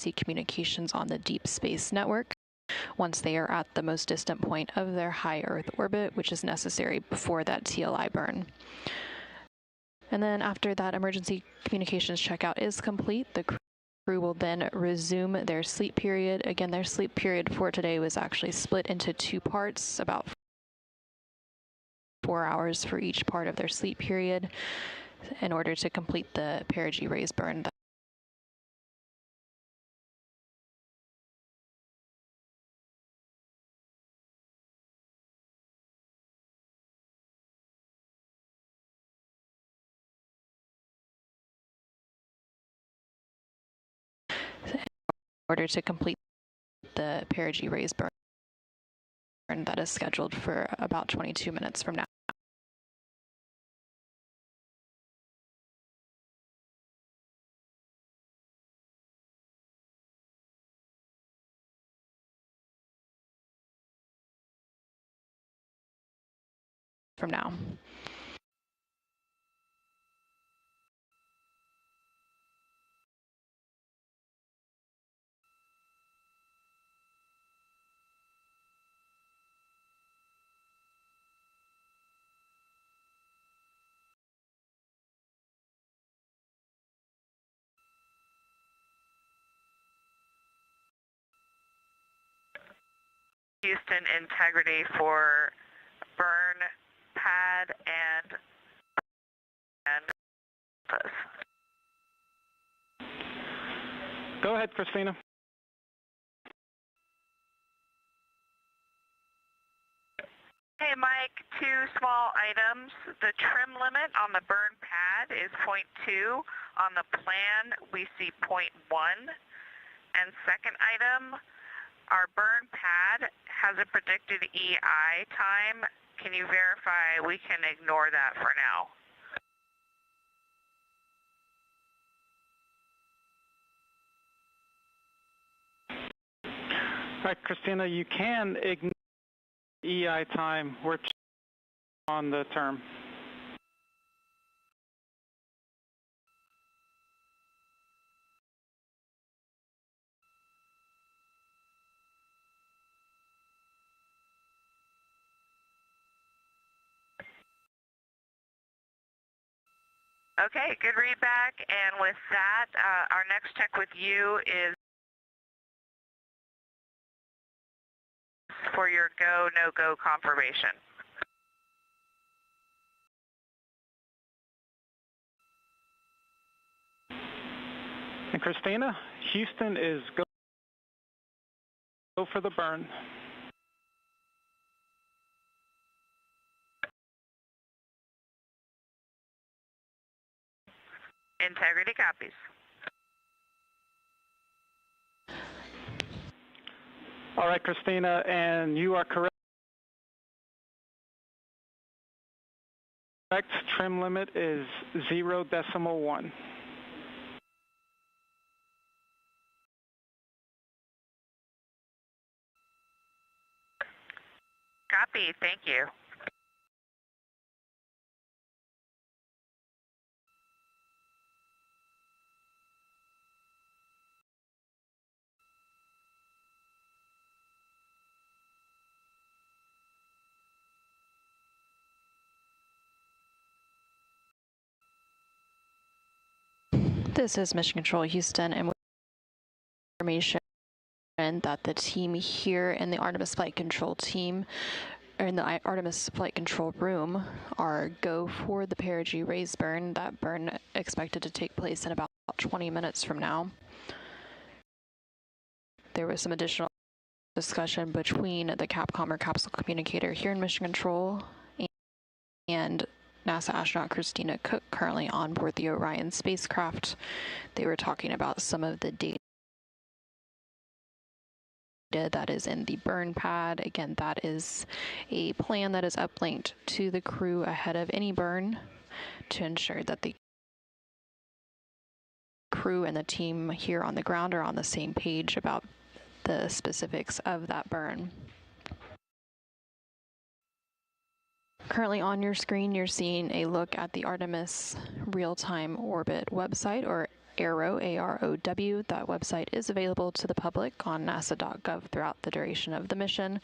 emergency communications on the Deep Space Network once they are at the most distant point of their high Earth orbit, which is necessary before that TLI burn. And then after that emergency communications checkout is complete, the crew will then resume their sleep period. Again, their sleep period for today was actually split into two parts, about 4 hours for each part of their sleep period in order to complete the perigee raise burn. In order to complete the perigee raise burn that is scheduled for about 22 minutes from now. Houston, integrity for burn pad and Go ahead, Christina. Hey, Mike, two small items. The trim limit on the burn pad is 0.2. On the plan, we see 0.1. And second item, our burn pad has a predicted EI time. Can you verify we can ignore that for now? All right, Christina, you can ignore EI time. We're on the term. Okay, good read back. And with that, our next check with you is for your go, no-go confirmation. And Christina, Houston is go for the burn. Integrity copies. All right, Christina, and you are correct. Trim limit is 0.1. Copy, thank you. This is Mission Control Houston, and information that the team here in the Artemis Flight Control team, or in the Artemis Flight Control room, are go for the perigee raise burn. That burn expected to take place in about 20 minutes from now. There was some additional discussion between the Capcom or capsule communicator here in Mission Control and NASA astronaut Cristine Koch, currently on board the Orion spacecraft. They were talking about some of the data that is in the burn pad. Again, that is a plan that is uplinked to the crew ahead of any burn to ensure that the crew and the team here on the ground are on the same page about the specifics of that burn. Currently on your screen, you're seeing a look at the Artemis real-time orbit website, or AROW, A-R-O-W. That website is available to the public on nasa.gov throughout the duration of the mission.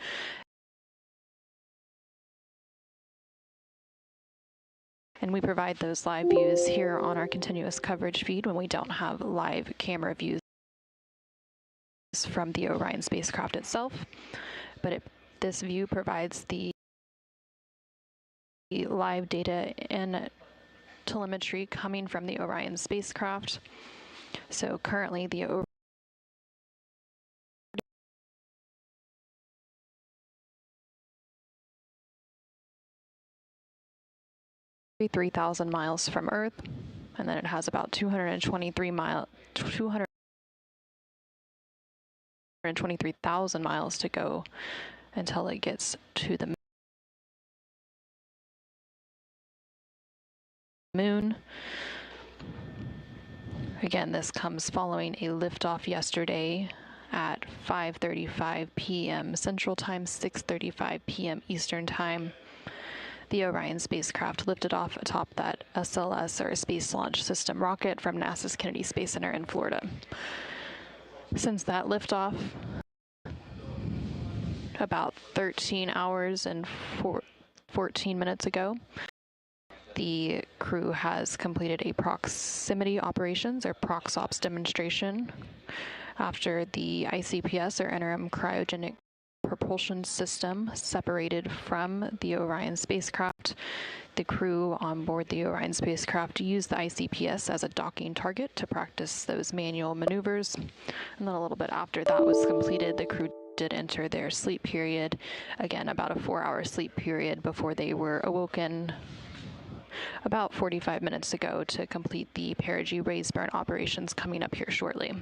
And we provide those live views here on our continuous coverage feed when we don't have live camera views from the Orion spacecraft itself. But this view provides the live data and telemetry coming from the Orion spacecraft. So currently the Orion 3,000 miles from Earth, and then it has about 223,000 miles to go until it gets to the Moon. Again, this comes following a liftoff yesterday at 5:35 p.m. Central Time, 6:35 p.m. Eastern Time. The Orion spacecraft lifted off atop that SLS, or Space Launch System rocket, from NASA's Kennedy Space Center in Florida. Since that liftoff, about 13 hours and 14 minutes ago, the crew has completed a proximity operations, or ProxOps demonstration, after the ICPS, or interim cryogenic propulsion system, separated from the Orion spacecraft. The crew on board the Orion spacecraft used the ICPS as a docking target to practice those manual maneuvers. And then a little bit after that was completed, the crew did enter their sleep period, again about a 4-hour sleep period, before they were awoken about 45 minutes ago to complete the perigee raise burn operations coming up here shortly.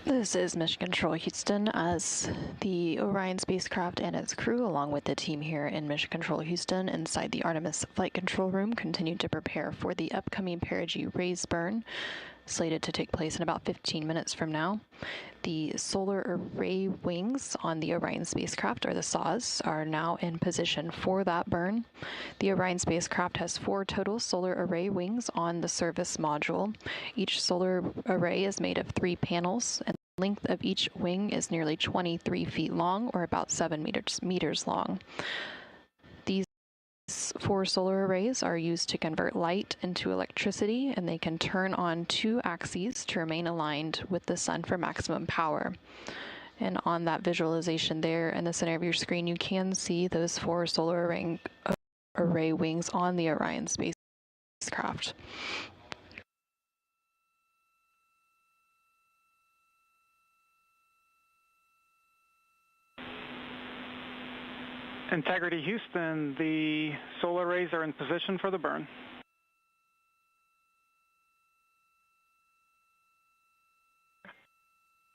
This is Mission Control Houston, as the Orion spacecraft and its crew, along with the team here in Mission Control Houston inside the Artemis Flight Control Room, continue to prepare for the upcoming perigee raise burn slated to take place in about 15 minutes from now. The solar array wings on the Orion spacecraft, or the SAW, are now in position for that burn. The Orion spacecraft has 4 total solar array wings on the service module. Each solar array is made of 3 panels, and the length of each wing is nearly 23 feet long, or about 7 meters long. These 4 solar arrays are used to convert light into electricity, and they can turn on 2 axes to remain aligned with the sun for maximum power. And on that visualization there in the center of your screen, you can see those 4 solar array wings on the Orion spacecraft. Integrity Houston, the solar arrays are in position for the burn.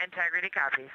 Integrity copies.